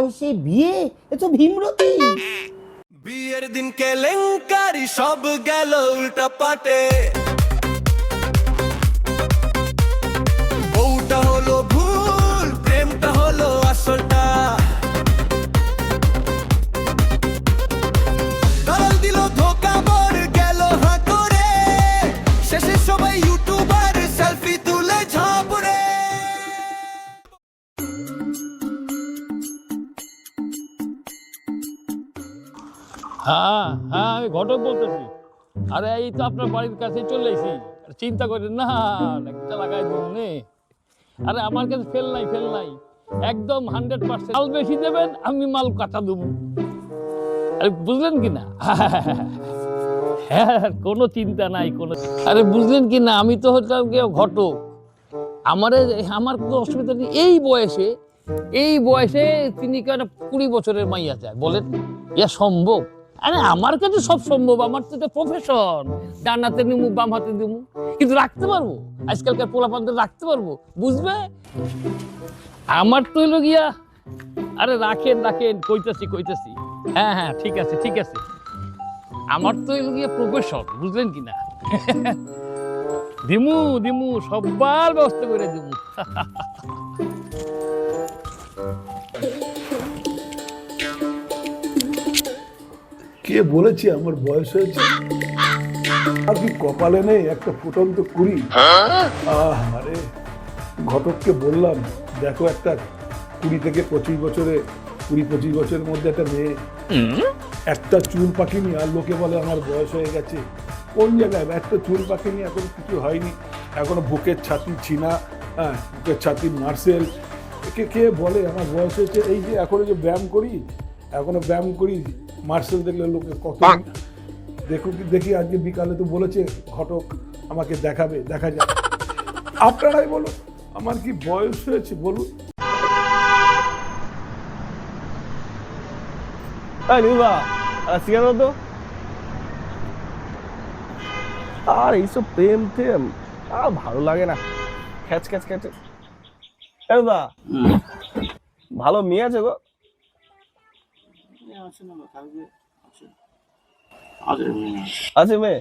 বয়সে বিয়ে, এ তো ভীমরতি। বিয়ের দিন কেলেঙ্কারি সব গেল উল্টা পাটে, বউটা হলো ভুল, প্রেমটা হলো আসলটা। দলাল দিল ধোকা, মর গেল হাঁ করে, শেষে সবাই ইউটিউবার সেলফি তুলে ঝাপড়ে। হ্যাঁ হ্যাঁ, আমি ঘটক বলতেছি। আরে এই তো আপনার বাড়ির কাছে চলে এসেছি, চিন্তা করেন না, একটা লাগাই দিন নে। আরে আমার কাছে ফেল নাই, ফেল নাই, একদম 100%। মাল বেশি দেবেন, আমি মাল কাটা দেবো। আরে বুঝলেন কি না? হ্যাঁ, কোনো চিন্তা নাই কোনো। আরে বুঝলেন কি না, আমি তো হচ্ছিলাম কি ঘটক। আমার কোনো অসুবিধা নেই। এই বয়সে তিনি কেন 20 বছরের মাইয়া চায় বলেন? ইয়া সম্ভব? আরে আমার কাছে সব সম্ভব, আমার তো এটা প্রফেশন। ডান হাতে নিমু, বাম হাতে দিমু, কিন্তু রাখতে পারবো। আজকালকার পোলাপানদের রাখতে পারবো, বুঝবে? আমার তো হইলো গিয়া, আরে রাখেন রাখেন, কইতাছি। হ্যাঁ হ্যাঁ, ঠিক আছে ঠিক আছে। আমার তো হইলো গিয়া প্রফেশন, বুঝলেন কি না? দিমু সবার ব্যবস্থা করে দিমু। কে বলেছে আমার বয়স হয়েছে? আর কি কপালে নেই একটা ফুটন্ত কুড়ি? আরে ঘটককে বললাম, দেখো একটা 20 থেকে 25 বছরের মধ্যে একটা মেয়ে, একটা চুল পাকিনি, আর লোকে বলে আমার বয়স হয়ে গেছে। কোন জায়গায় একটা চুল পাকিনি, এখনো কিছু হয়নি, এখনো বুকের ছাতি ছিনা, বুকের ছাতি মার্সেল। কে বলে আমার বয়স হয়েছে? এই যে এখনো যে এখনো ব্যায়াম করি, মার্শাল দেখলে লোকে কত দেখি। আজকে বিকালে তো বলেছে ঘটক আমাকে দেখাবে, দেখা যাক। আপনারাই বলুন আমার কি বয়স হয়েছে বলুন। আর এইসব প্রেম টেম আর ভালো লাগে না, খ্যাচ খ্যাচ খ্যাচ। দা ভালো মেয়ে আছে গো? আছে মেয়ে?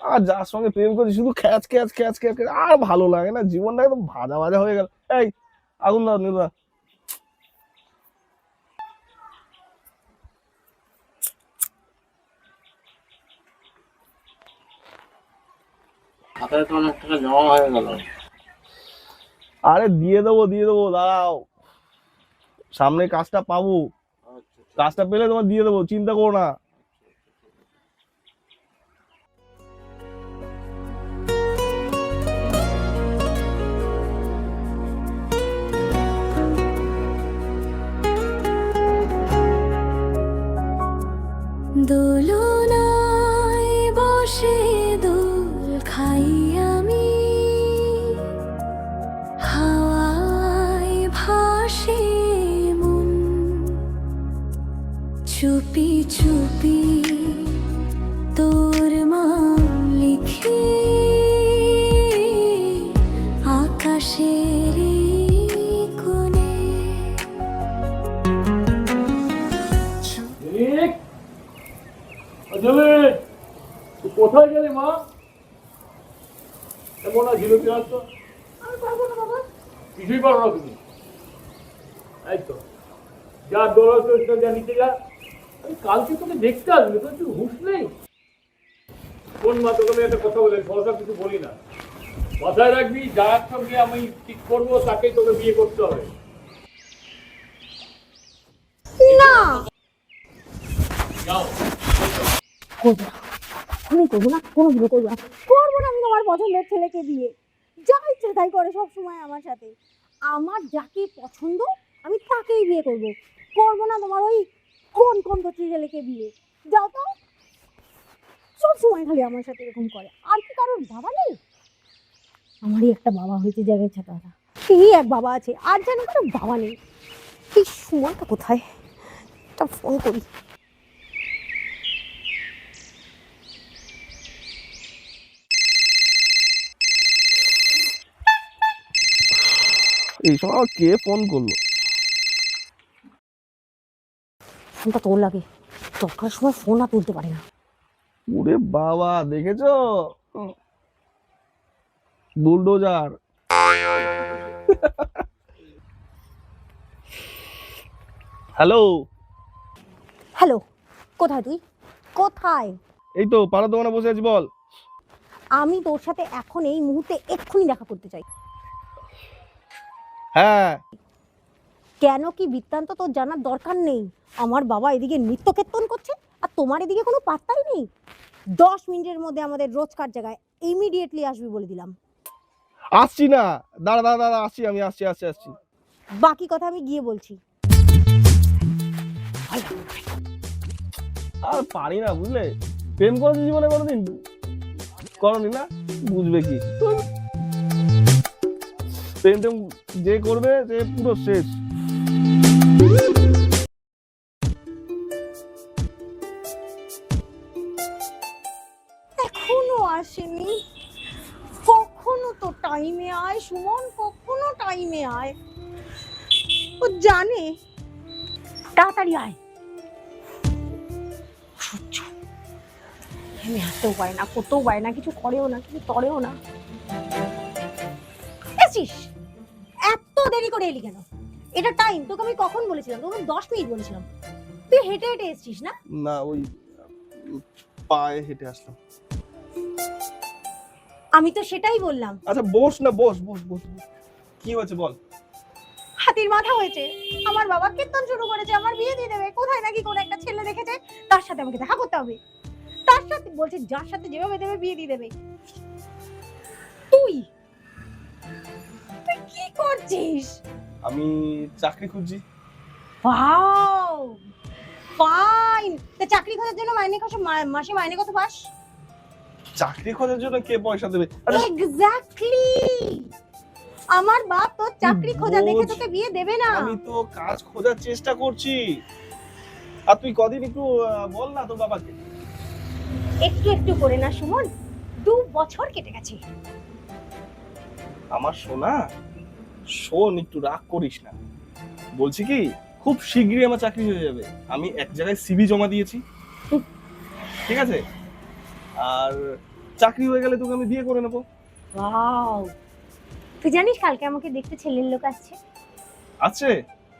আর যার সঙ্গে প্রেম করছি শুধু খ্যাচ খ্যাচ খ্যাচ খ্যাচ, আর ভালো লাগে না, জীবনটা একদম ভাজা ভাজা হয়ে গেল। এই আগুন দাও নিদা। আরে দিয়ে দেবো দাঁড়াও, সামনে কাজটা পাবো, কাজটা পেলে তোমার দিয়ে দেবো, চিন্তা করো না। দোলনায় বসে দোল খাই আমি, হাওয়ায় ভাসে মন, চুপি চুপি তোর নাম লিখে আকাশের কোণে। কোথায় গেলে মা? মনে হয় জিলিপি আসতো। আমি পারবো না বাবা। কিছুই পারো না তুমি? এই তো যা দৌড়াতে যা নিতে যা। আমি কালকে তোকে দেখতে আসবে, তো একটু হুঁশ নেই? কোন মা তোকে আমি একটা কথা বলে সহসা কিছু বলি না, মাথায় রাখবি, যার সঙ্গে আমি ঠিক করবো তাকেই তোকে বিয়ে করতে হবে। না যাও। আমি করবো না, কোনো ভুল করবো না, করবো না আমি তোমার পছন্দের ছেলেকে বিয়ে। যা ইচ্ছে তাই করে সব সময় আমার সাথে। আমার যাকে পছন্দ আমি তাকেই বিয়ে করবো, করবো না তোমার ওই কোন কোন ছেলেকে বিয়ে। যাও তো, সব সময় খালি আমার সাথে এরকম করে। আর কি কারোর বাবা নেই? আমারই একটা বাবা হয়েছে জায়গায় ছাতাটা, সেই এক বাবা আছে, আর যেন কারো বাবা নেই। এই সময়টা কোথায়, একটা ফোন করি। এই সময় কে ফোন করলো? ফোনটা তোর লাগে, দরকার সময় ফোন আর তুলতে পারে না। ওরে বাবা, দেখেছো? বুলডোজার। হ্যালো। হ্যালো, কোথায় তুই? কোথায়? এই তো পাড়ার দোকানে বসে আছি, বল। আমি তোর সাথে এখন এই মুহূর্তে এক্ষুনি দেখা করতে চাই। হ্যাঁ। কেন কি বৃত্তান্ত তোর জানার দরকার নেই। আমার বাবা এদিকে নৃত্য কীর্তন করছে আর তোমার এদিকে কোনো পাত্তাই নেই। 10 মিনিটের মধ্যে আমাদের রোজকার জায়গায় ইমিডিয়েটলি আসবি বলে দিলাম। আসছি না, দাঁড়া দাঁড়া দাঁড়া, আসছি আমি, আসছি। বাকি কথা আমি গিয়ে বলছি। আর পারি না, বুঝলে? প্রেম করেছি জীবনে কোনোদিন? করনি না, বুঝবে কি? প্রেম টেম যে করবে সে পুরো শেষ। এখনো আসেনি, কখনো তো টাইমে আয় সুমন, কখনো টাইমে আয়। ও জানে, তাড়াতাড়ি আয়। সহ্য, আমি আসতেও পারে না, করতেও পারে না, কিছু করেও না, কিছু তরেও না। এসিস, এত দেরি করে এলি কেন? এটা টাইম, তোকে আমি কখন বলেছিলাম? তোকে 10 মিনিট বলেছিলাম। তুই হেঁটে হেঁটে এসছিস না? না, ওই পায়ে হেঁটে আসলাম। আমি তো সেটাই বললাম। আচ্ছা বস না, বস বস বস। কি হয়েছে বল? হাতির মাথা হয়েছে, আমার বাবা কীর্তন শুরু করেছে, আমার বিয়ে দিয়ে দেবে। কোথায় নাকি কোন একটা ছেলে দেখেছে, তার সাথে আমাকে দেখা করতে হবে। তার সাথে বলছে যার সাথে যেভাবে দেবে বিয়ে দিয়ে দেবে। তুই তুই কি করছিস? আমি চাকরি খুঁজছি। Wow, fine. তা চাকরি খোঁজার জন্য মাসে মাইনে কত পাস? চাকরি খোঁজার জন্য কে পয়সা দেবে? এক্স্যাক্টলি, আমার বাপ তো চাকরি খোঁজা দেখে তোকে বিয়ে দেবে না। আমি তো কাজ খোঁজার চেষ্টা করছি। আর তুই কদিন একটু বল না তোর বাবাকে। একটু একটু করে না সুমন, 2 বছর কেটে গেছে। আমার সোনা, শোন, একটু রাগ করিস না। বলছি কি, খুব শীঘ্রই আমার চাকরি হয়ে যাবে। আমি এক জায়গায় সিভি জমা দিয়েছি, ঠিক আছে? আর চাকরি হয়ে গেলে তোকে আমি বিয়ে করে নেবো। ওয়াও, তুই জানিস কালকে আমাকে দেখতে ছেলের লোক আসছে? আছে?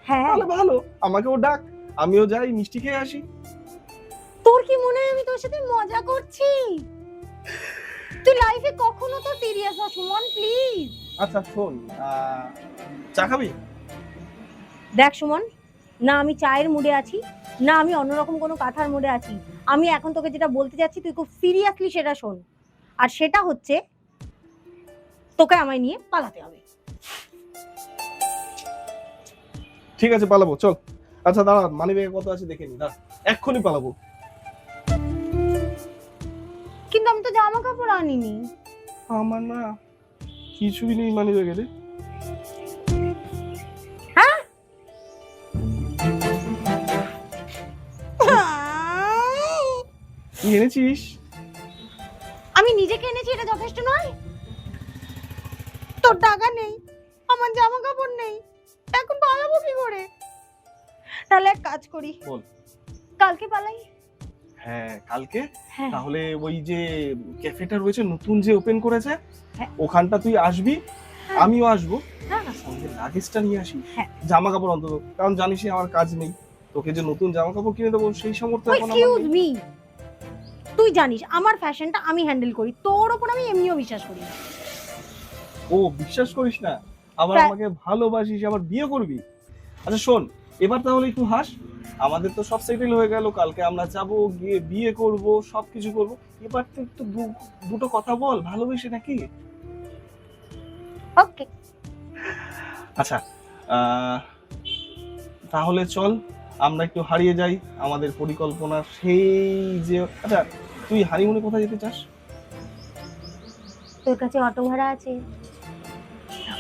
হ্যাঁ। তাহলে ভালো, আমাকেও ডাক, আমিও যাই, মিষ্টি খেয়ে আসি। তোর কি মনে হয় আমি তোর সাথে মজা করছি? তুই লাইফে কখনো তো সিরিয়াস হ সুমন, প্লিজ। আচ্ছা শোন, চা খাবি? দেখ সুমন, না আমি চায়ের মুডে আছি, না আমি অন্যরকম কোনো কথার মুডে আছি। আমি এখন তোকে যেটা বলতে যাচ্ছি তুই খুব সিরিয়াসলি সেটা শোন। আর সেটা হচ্ছে তোকে আমায় নিয়ে পালাতে হবে। ঠিক আছে, পালাবো, চল। আচ্ছা দাঁড়া, মানি ব্যাগে কত আছে দেখে নি, দাঁড়া, এক্ষুনি পালাবো। কিন্তু আমি তো জামা কাপড় আনিনি। আমার না কিছুই নেই মানি ব্যাগে রে। হ্যাঁ, কি এনেছিস? আমি নিজেকে এনেছি, এটা যথেষ্ট নয়? তোর টাকা নেই, আমার জামা কাপড় নেই, এখন পালাবো কি করে? তাহলে এক কাজ করি, বল। কালকে পালাই। হ্যাঁ কালকে। হ্যাঁ। তাহলে ওই যে ক্যাফেটা রয়েছে নতুন যে ওপেন করেছে, হ্যাঁ। ওখানটা তুই আসবি, হ্যাঁ। আমিও আসবো। হ্যাঁ। সঙ্গে লাগেজটা নিয়ে আসি, হ্যাঁ। জামা কাপড় অন্তত, কারণ জানিসই আমার কাজ নেই। তোকে যে নতুন জামা কাপড় কিনে দেবো সেই সামর্থ্য এখন আমার এক্সকিউজ নেই। মি, তুই জানিস আমার ফ্যাশনটা আমি হ্যান্ডেল করি, তোর উপর আমি এমনিও বিশ্বাস করি না। ও বিশ্বাস করিস না, আবার তা- আমাকে ভালোবাসিস, আবার বিয়ে করবি? আচ্ছা শোন, এবার তাহলে একটু হাস। আমাদের তো সব সেটেল হয়ে গেল, কালকে আমরা যাব, গিয়ে বিয়ে করব, সবকিছু করব। এবার তো একটু দুটো কথা বল, ভালোবেসে নাকি? ওকে। আচ্ছা তাহলে চল আমরা একটু হারিয়ে যাই আমাদের পরিকল্পনা সেই যে। আচ্ছা তুই হানিমুনে কোথায় যেতে চাস? তোর কাছে অটো ভাড়া আছে?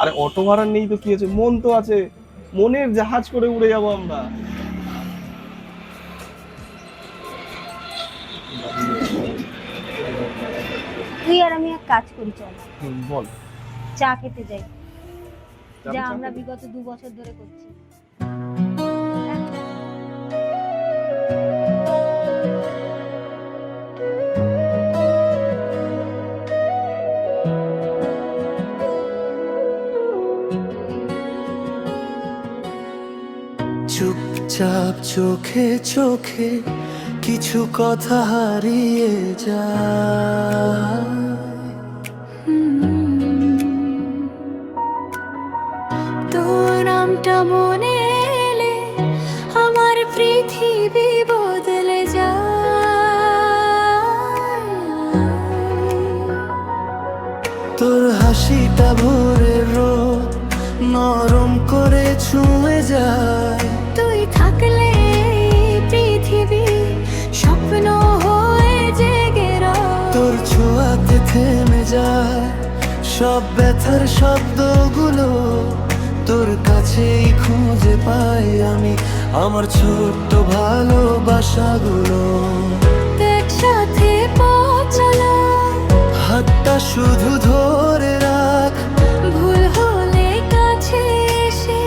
আরে অটো ভাড়া নেই তো কি আছে, মন তো আছে, মনের জাহাজ করে উড়ে যাব আমরা। তুই আর আমি এক কাজ করি, চল বল। চা খেতে যাই, যাবি যা চা আমরা খেতে? বিগত 2 বছর ধরে করছি। চুপচাপ চোখে চোখে কিছু কথা হারিয়ে যায়। তোর নামটা মনে এলে আমার পৃথিবী বদলে যায়। তোর হাসিটা ভোরের রোদ নরম করে ছুঁয়ে যায়। তুই থাকলে এই পৃথিবী স্বপ্ন হয়ে জেগে রয়। তোর ছোঁয়াতে থেমে যায় সব ব্যথার শব্দগুলো। তোর কাছেই খুঁজে পাই আমি আমার ছোট্ট ভালোবাসাগুলো। একসাথে পথ চলা, হাতটা শুধু ধরে রাখ, ভুল হলে কাছে এসে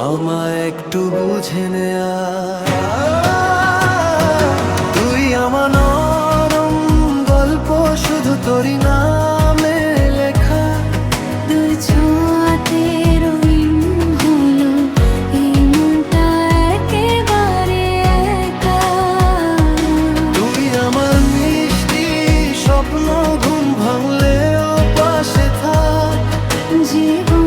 আমায় একটু বুঝে নেয়া। তুই আমার নরম গল্প শুধু তোরই নামে লেখা। দুই ছোঁয়াতে রঙিন হলো এই মনটা একেবারে একা। তুই আমার মিষ্টি স্বপ্ন ঘুম ভাঙলেও পাশে থাক। জীবন